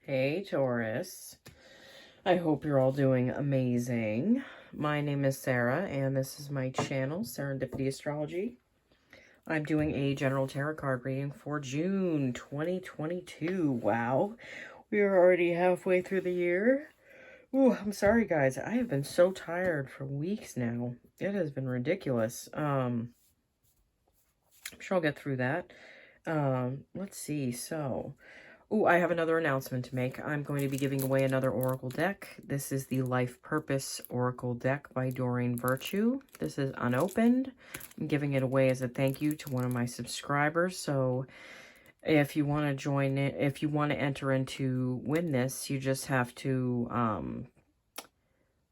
Hey Taurus, I hope you're all doing amazing. My name is Sarah and this is my channel, Serendipity Astrology. I'm doing a general tarot card reading for June 2022. Wow, we are already halfway through the year. Ooh, I'm sorry guys, I have been so tired for weeks now. It has been ridiculous. I'm sure I'll get through that. Let's see, so... Oh, I have another announcement to make. I'm going to be giving away another Oracle deck. This is the Life Purpose Oracle deck by Doreen Virtue. This is unopened. I'm giving it away as a thank you to one of my subscribers. So if you want to join it, if you want to enter into win this, you just have to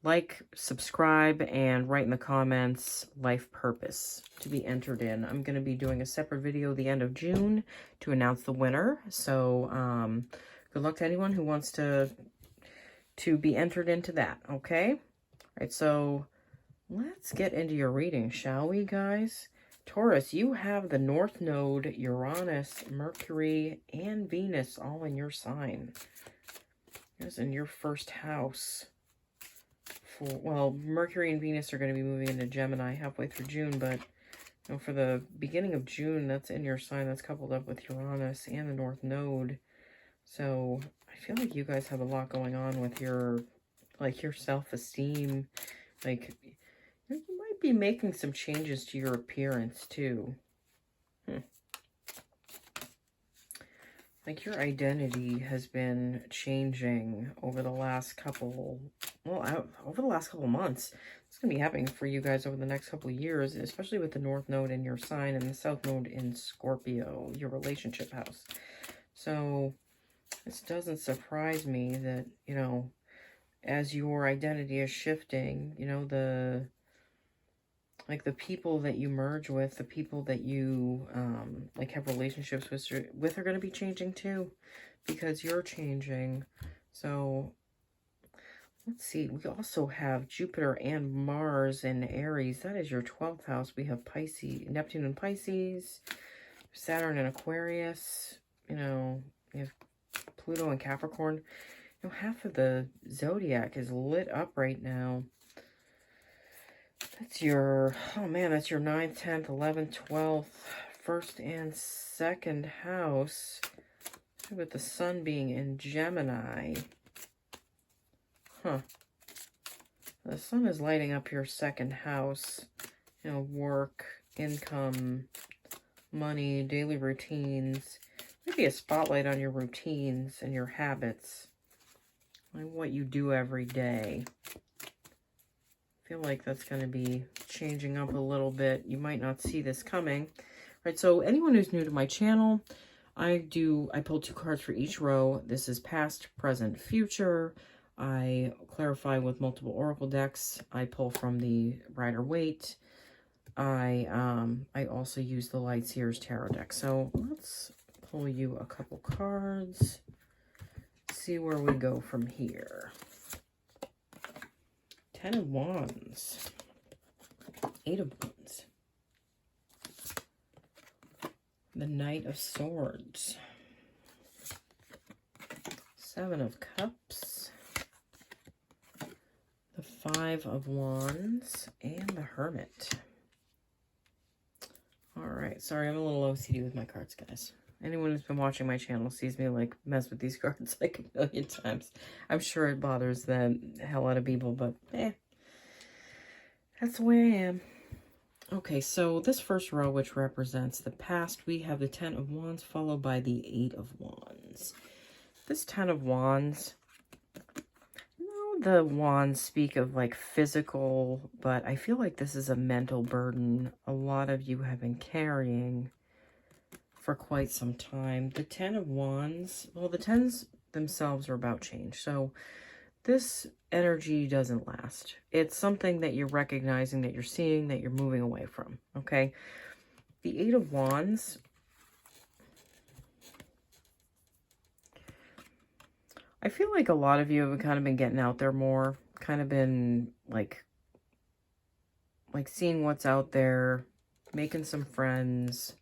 like, subscribe, and write in the comments life purpose to be entered in. I'm going to be doing a separate video the end of June to announce the winner. So good luck to anyone who wants to be entered into that, okay? All right, so let's get into your reading, shall we, guys? Taurus, you have the North Node, Uranus, Mercury, and Venus all in your sign. It's in your first house. Well, Mercury and Venus are going to be moving into Gemini halfway through June, but you know, for the beginning of June, that's in your sign. That's coupled up with Uranus and the North Node. So I feel like you guys have a lot going on with your, like, your self-esteem. Like, you might be making some changes to your appearance, too. Like, your identity has been changing over the last couple, over the last couple months. It's going to be happening for you guys over the next couple of years, especially with the North Node in your sign and the South Node in Scorpio, your relationship house. So, this doesn't surprise me that, you know, as your identity is shifting, you know, the people that you merge with, the people that you like have relationships with are going to be changing too, because you're changing. So let's see, we also have Jupiter and Mars in Aries. That is your 12th house. We have Pisces, Neptune and Pisces, Saturn and Aquarius. You know, we have Pluto and Capricorn. You know, half of the zodiac is lit up right now. That's your, oh man, that's your 9th, 10th, 11th, 12th, 1st and 2nd house, with the sun being in Gemini. Huh. The sun is lighting up your 2nd house, you know, work, income, money, daily routines. Maybe a spotlight on your routines and your habits, like what you do every day. I feel like that's going to be changing up a little bit. You might not see this coming. All right, so anyone who's new to my channel, I pull 2 cards for each row. This is past, present, future. I clarify with multiple oracle decks. I pull from the Rider-Waite. I also use the Light Seers Tarot deck. So let's pull you a couple cards. See where we go from here. 10 of Wands, 8 of Wands, the Knight of Swords, 7 of Cups, the 5 of Wands, and the Hermit. All right, sorry, I'm a little OCD with my cards, guys. Anyone who's been watching my channel sees me, like, mess with these cards like a million times. I'm sure it bothers the hell out of people, but that's the way I am. Okay, so this first row, which represents the past, we have the 10 of Wands followed by the 8 of Wands. This 10 of Wands, you know, the wands speak of, like, physical, but I feel like this is a mental burden a lot of you have been carrying for quite some time. The 10 of Wands, well, the 10s themselves are about change. So this energy doesn't last. It's something that you're recognizing, that you're seeing, that you're moving away from, okay? The 8 of Wands, I feel like a lot of you have kind of been getting out there more, kind of been like seeing what's out there, making some friends,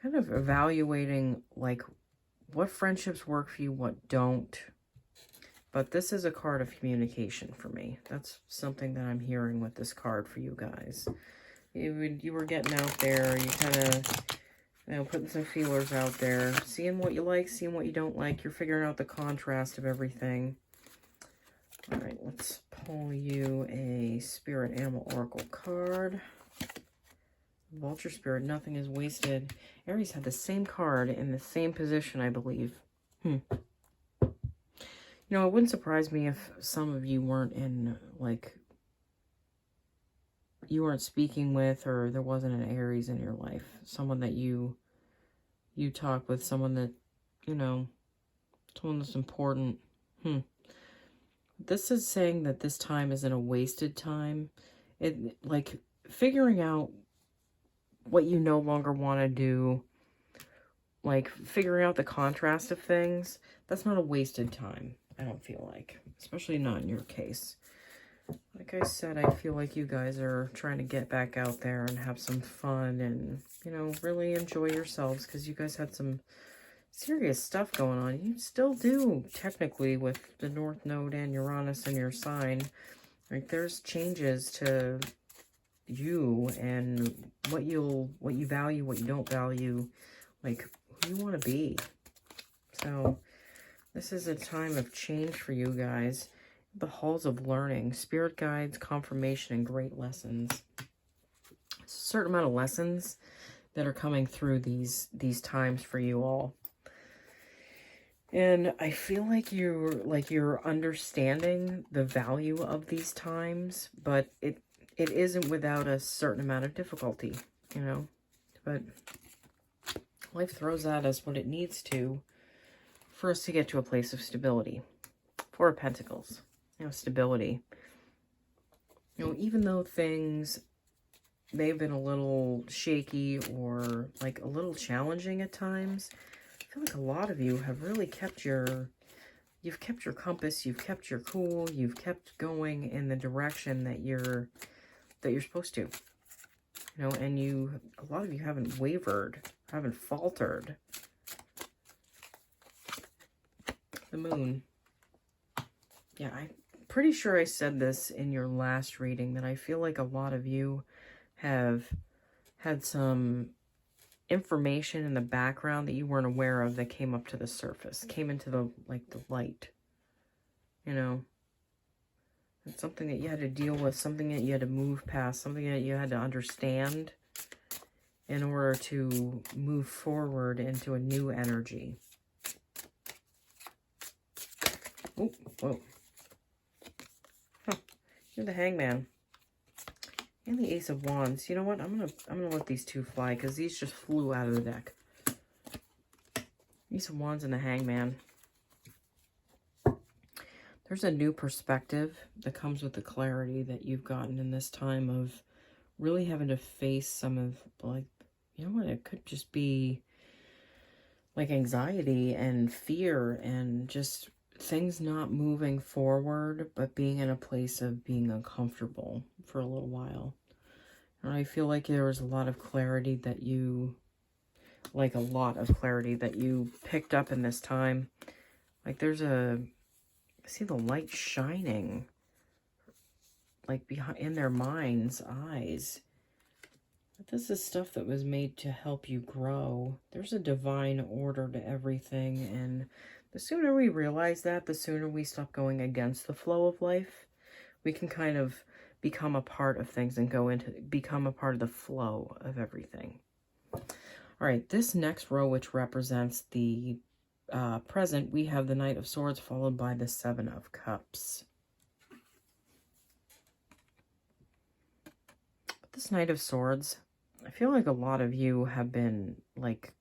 kind of evaluating like what friendships work for you, what don't. But this is a card of communication for me. That's something that I'm hearing with this card for you guys. You were getting out there, you kind of, you know, putting some feelers out there, seeing what you like, seeing what you don't like. You're figuring out the contrast of everything. All right, let's pull you a Spirit Animal Oracle card. Vulture Spirit, nothing is wasted. Aries had the same card in the same position, I believe. You know, it wouldn't surprise me if some of you weren't in, like, you weren't speaking with, or there wasn't an Aries in your life. Someone that you talk with, someone that, you know, someone that's important. This is saying that this time isn't a wasted time. It, like, figuring out what you no longer want to do, like, figuring out the contrast of things, that's not a wasted time, I don't feel like. Especially not in your case. Like I said, I feel like you guys are trying to get back out there and have some fun and, you know, really enjoy yourselves, because you guys had some serious stuff going on. You still do, technically, with the North Node and Uranus in your sign. Like, there's changes to you and what you value, what you don't value, like who you want to be. So this is a time of change for you guys. The halls of learning, spirit guides, confirmation, and great lessons. It's a certain amount of lessons that are coming through these times for you all. And I feel like you're understanding the value of these times, but it isn't without a certain amount of difficulty, you know. But life throws at us what it needs to for us to get to a place of stability. Four of Pentacles, you know, stability. You know, even though things may have been a little shaky or like a little challenging at times, I feel like a lot of you have really kept you've kept your compass, you've kept your cool, you've kept going in the direction that you're supposed to. You know, and a lot of you haven't wavered, haven't faltered. The Moon. Yeah, I'm pretty sure I said this in your last reading, that I feel like a lot of you have had some information in the background that you weren't aware of that came up to the surface, came into the light, you know. It's something that you had to deal with, something that you had to move past, something that you had to understand in order to move forward into a new energy. Oh, whoa. Huh. You're the Hangman. And the Ace of Wands. You know what? I'm gonna let these two fly, because these just flew out of the deck. Ace of Wands and the Hangman. There's a new perspective that comes with the clarity that you've gotten in this time of really having to face some of, like, you know what, it could just be like anxiety and fear and just things not moving forward, but being in a place of being uncomfortable for a little while. And I feel like there was a lot of clarity that you, picked up in this time. Like, I see the light shining, like, in their mind's eyes. But this is stuff that was made to help you grow. There's a divine order to everything, and the sooner we realize that, the sooner we stop going against the flow of life. We can kind of become a part of things and become a part of the flow of everything. All right, this next row, which represents the present, we have the Knight of Swords followed by the Seven of Cups. But this Knight of Swords, I feel like a lot of you have been, like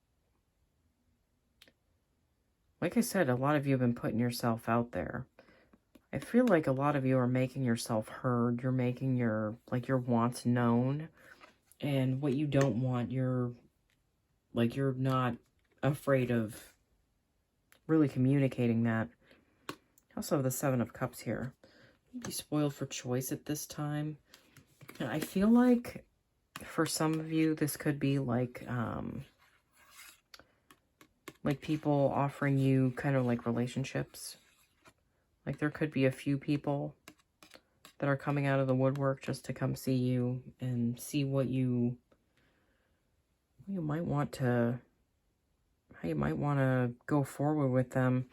I said, a lot of you have been putting yourself out there. I feel like a lot of you are making yourself heard. You're making your wants known. And what you don't want, you're not afraid of really communicating that. Also, the Seven of Cups here. Be spoiled for choice at this time. And I feel like for some of you, this could be like like people offering you kind of like relationships. Like there could be a few people that are coming out of the woodwork just to come see you and see what you might want to, how you might want to go forward with them.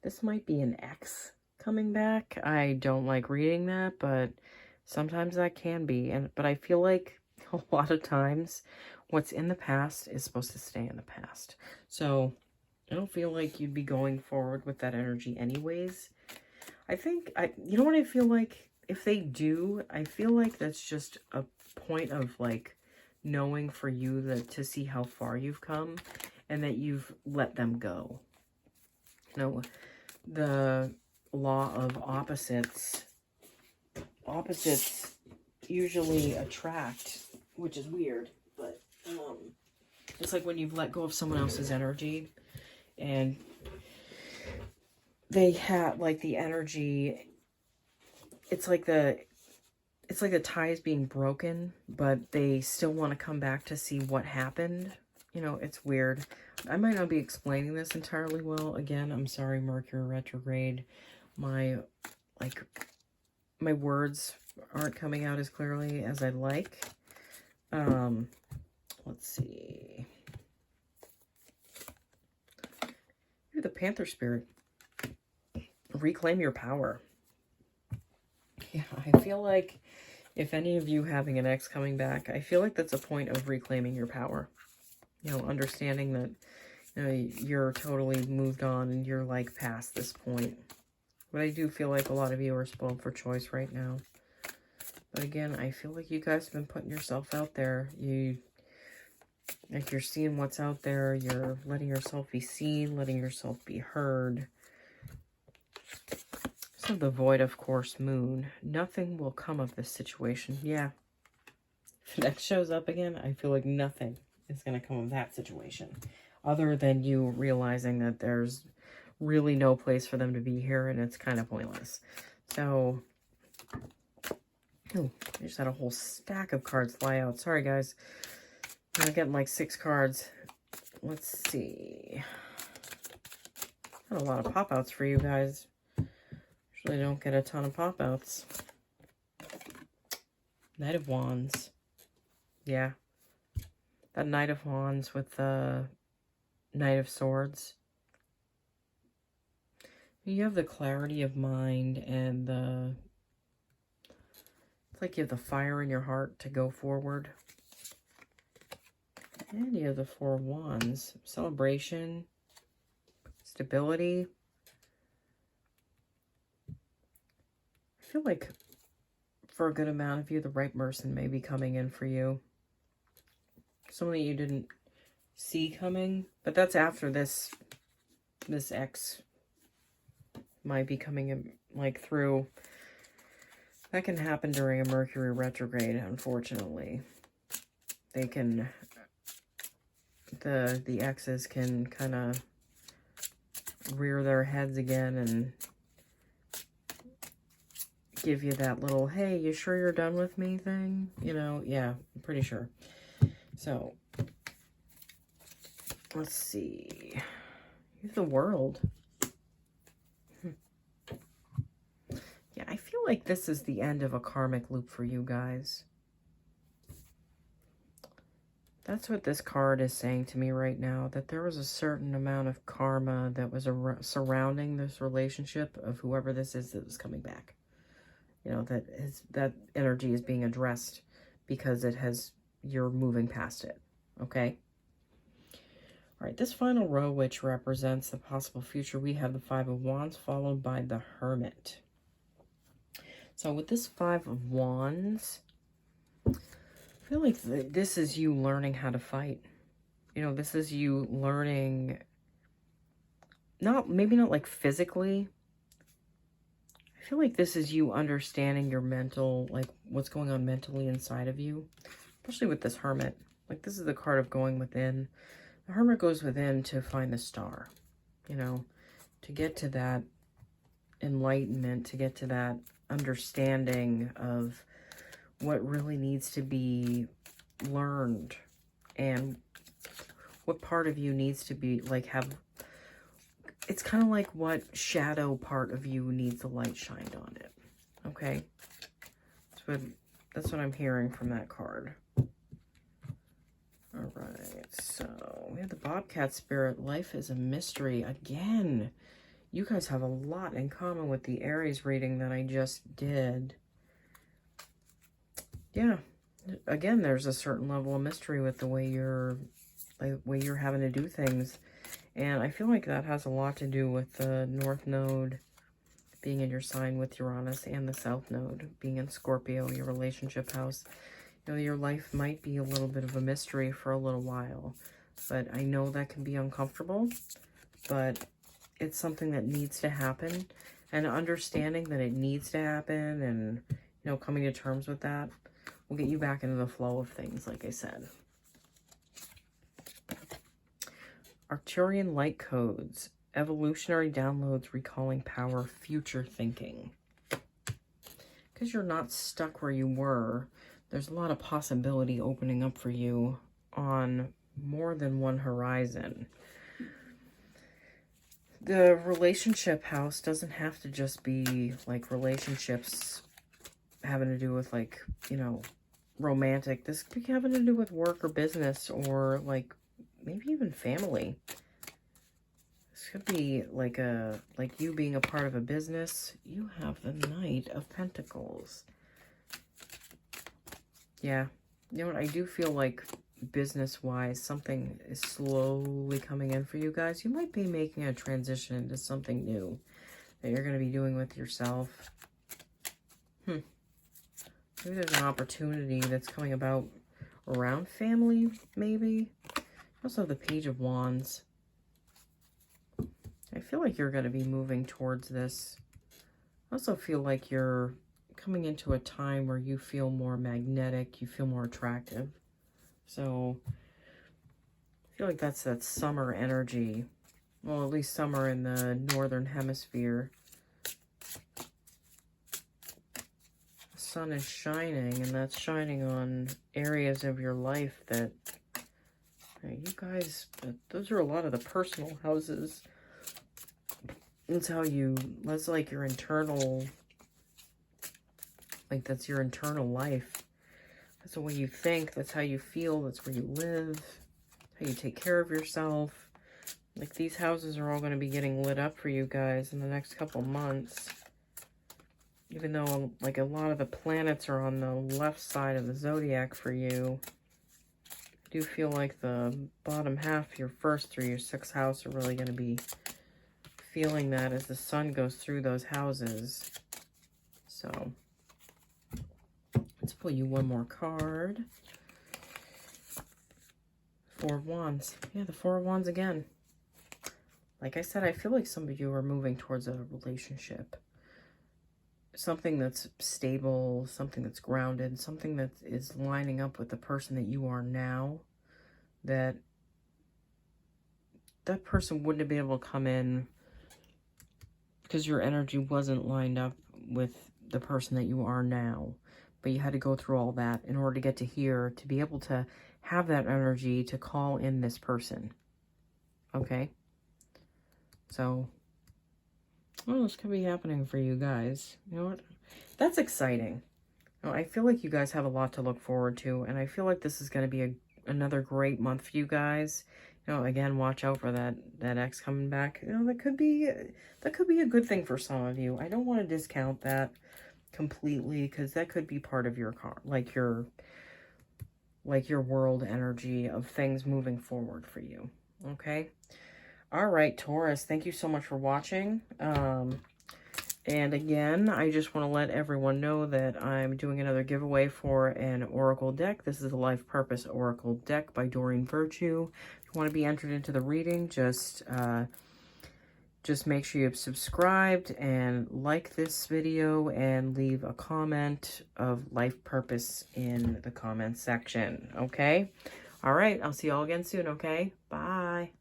This might be an ex coming back. I don't like reading that, but sometimes that can be. But I feel like a lot of times what's in the past is supposed to stay in the past. So I don't feel like you'd be going forward with that energy anyways. You know what I feel like? If they do, I feel like that's just a point of like knowing for you that to see how far you've come and that you've let them go. You know, the law of opposites usually attract, which is weird, but it's like when you've let go of someone else's energy and they have like the energy, it's like the tie is being broken, but they still want to come back to see what happened. You know, it's weird. I might not be explaining this entirely well. Again, I'm sorry, Mercury retrograde. My words aren't coming out as clearly as I'd like. Let's see. You're the Panther spirit. Reclaim your power. Yeah, I feel like if any of you having an ex coming back, I feel like that's a point of reclaiming your power. You know, understanding that you're totally moved on and you're like past this point. But I do feel like a lot of you are spoiled for choice right now. But again, I feel like you guys have been putting yourself out there. You're seeing what's out there. You're letting yourself be seen, letting yourself be heard. So the void, of course, moon. Nothing will come of this situation. Yeah. If an ex shows up again, I feel like nothing is going to come of that situation. Other than you realizing that there's really no place for them to be here and it's kind of pointless. So, oh, I just had a whole stack of cards fly out. Sorry, guys. I'm getting like 6 cards. Let's see. Got a lot of pop-outs for you guys. Usually don't get a ton of pop-outs. Knight of Wands. Yeah. That Knight of Wands with the Knight of Swords. You have the clarity of mind and it's like you have the fire in your heart to go forward. And you have the Four of Wands. Celebration. Stability. I feel like for a good amount of you, the right person may be coming in for you. Someone that you didn't see coming, but that's after this ex might be coming in, like through. That can happen during a Mercury retrograde, unfortunately. They can, the exes can kind of rear their heads again and give you that little, hey, you sure you're done with me thing? You know, yeah, I'm pretty sure. So, let's see. Here's the World. Yeah, I feel like this is the end of a karmic loop for you guys. That's what this card is saying to me right now, that there was a certain amount of karma that was surrounding this relationship of whoever this is that was coming back. You know, that energy is being addressed because you're moving past it, okay? All right, this final row, which represents the possible future, we have the Five of Wands followed by the Hermit. So with this Five of Wands, I feel like this is you learning how to fight. You know, this is you learning, maybe not like physically. I feel like this is you understanding your mental, like what's going on mentally inside of you, especially with this Hermit. Like this is the card of going within. The Hermit goes within to find the star, you know, to get to that enlightenment, to get to that understanding of what really needs to be learned and what part of you needs to be, like, have it's kind of like what shadow part of you needs the light shined on it. Okay? That's what I'm hearing from that card. All right, so we have the Bobcat Spirit. Life is a mystery. Again, you guys have a lot in common with the Aries reading that I just did. Yeah, again, there's a certain level of mystery with the way you're having to do things. And I feel like that has a lot to do with the North Node being in your sign with Uranus and the South Node being in Scorpio, your relationship house. You know, your life might be a little bit of a mystery for a little while, but I know that can be uncomfortable, but it's something that needs to happen, and understanding that it needs to happen and, you know, coming to terms with that will get you back into the flow of things, like I said. Arcturian light codes, evolutionary downloads, recalling power, future thinking. Because you're not stuck where you were, there's a lot of possibility opening up for you on more than one horizon. The relationship house doesn't have to just be like relationships having to do with, like, you know, romantic. This could be having to do with work or business, or like maybe even family. This could be like you being a part of a business. You have the Knight of Pentacles. Yeah, you know what, I do feel like business-wise, something is slowly coming in for you guys. You might be making a transition into something new that you're going to be doing with yourself. Maybe there's an opportunity that's coming about around family, maybe. Also, the Page of Wands. I feel like you're going to be moving towards this. I also feel like you're coming into a time where you feel more magnetic, you feel more attractive. So I feel like that's that summer energy. Well, at least summer in the northern hemisphere. The sun is shining, and that's shining on areas of your life that, you guys, those are a lot of the personal houses. That's like your internal, like that's your internal life. That's the way you think, that's how you feel, that's where you live, how you take care of yourself. Like, these houses are all going to be getting lit up for you guys in the next couple months. Even though, like, a lot of the planets are on the left side of the zodiac for you, I do feel like the bottom half, your first through your sixth house, are really going to be feeling that as the sun goes through those houses. So let's pull you one more card. Four of Wands. Yeah, the Four of Wands again. Like I said, I feel like some of you are moving towards a relationship. Something that's stable, something that's grounded, something that is lining up with the person that you are now. That person wouldn't have been able to come in because your energy wasn't lined up with the person that you are now. But you had to go through all that in order to get to here, to be able to have that energy to call in this person. Okay? So, well, this could be happening for you guys. You know what? That's exciting. You know, I feel like you guys have a lot to look forward to, and I feel like this is going to be another great month for you guys. You know, again, watch out for that ex coming back. You know, that could be a good thing for some of you. I don't want to discount that completely, because that could be part of your your world energy of things moving forward for you. Okay? All right, Taurus, thank you so much for watching. And again, I just want to let everyone know that I'm doing another giveaway for an Oracle deck. This is a Life Purpose Oracle deck by Doreen Virtue. If you want to be entered into the reading, just make sure you've subscribed and like this video and leave a comment of life purpose in the comment section, okay? All right, I'll see you all again soon, okay? Bye.